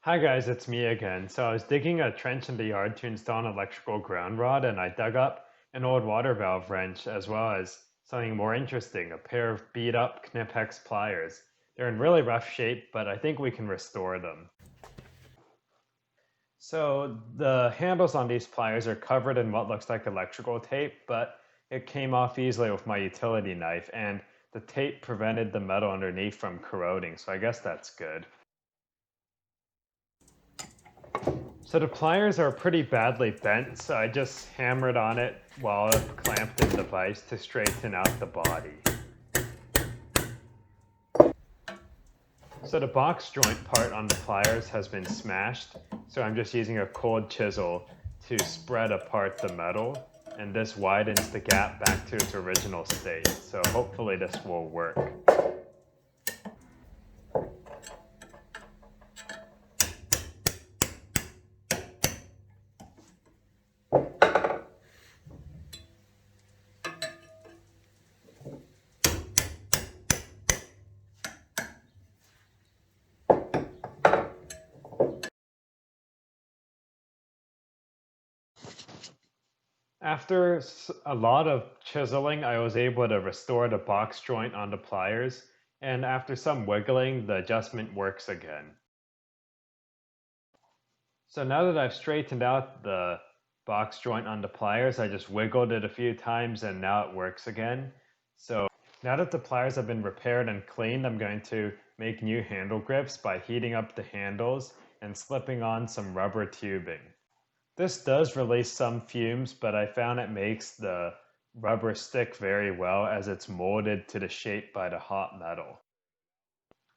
Hi guys, it's me again. So I was digging a trench in the yard to install an electrical ground rod, and I dug up an old water valve wrench as well as something more interesting, a pair of beat up Knipex pliers. They're in really rough shape, but I think we can restore them. So the handles on these pliers are covered in what looks like electrical tape, but it came off easily with my utility knife, and the tape prevented the metal underneath from corroding, so I guess that's good. So the pliers are pretty badly bent, so I just hammered on it while clamped in the vise to straighten out the body. So the box joint part on the pliers has been smashed, so I'm just using a cold chisel to spread apart the metal, and this widens the gap back to its original state, so hopefully this will work. After a lot of chiseling, I was able to restore the box joint on the pliers, and after some wiggling, the adjustment works again. So now that I've straightened out the box joint on the pliers, I just wiggled it a few times and now it works again. So now that the pliers have been repaired and cleaned, I'm going to make new handle grips by heating up the handles and slipping on some rubber tubing. This does release some fumes, but I found it makes the rubber stick very well as it's molded to the shape by the hot metal.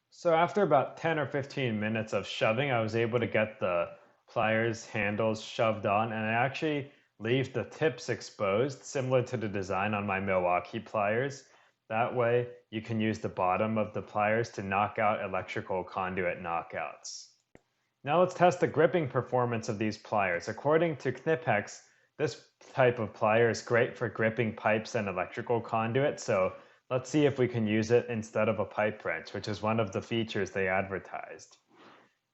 So after about 10 or 15 minutes of shoving, I was able to get the pliers handles shoved on, and I actually leave the tips exposed, similar to the design on my Milwaukee pliers. That way, you can use the bottom of the pliers to knock out electrical conduit knockouts. Now let's test the gripping performance of these pliers. According to Knipex, this type of plier is great for gripping pipes and electrical conduit, so let's see if we can use it instead of a pipe wrench, which is one of the features they advertised.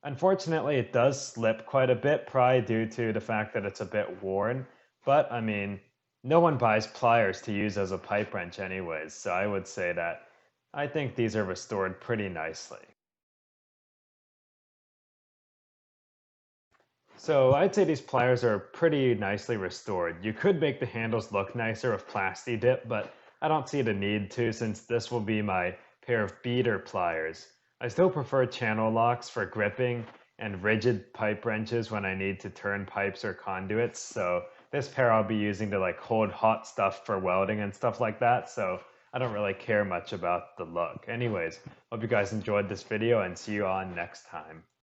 Unfortunately, it does slip quite a bit, probably due to the fact that it's a bit worn, but I mean, no one buys pliers to use as a pipe wrench anyways, so I would say that I think these are restored pretty nicely. So I'd say these pliers are pretty nicely restored. You could make the handles look nicer with Plasti Dip, but I don't see the need to since this will be my pair of beater pliers. I still prefer channel locks for gripping and rigid pipe wrenches when I need to turn pipes or conduits, so this pair I'll be using to like hold hot stuff for welding and stuff like that, so I don't really care much about the look. Anyways, hope you guys enjoyed this video and see you on next time.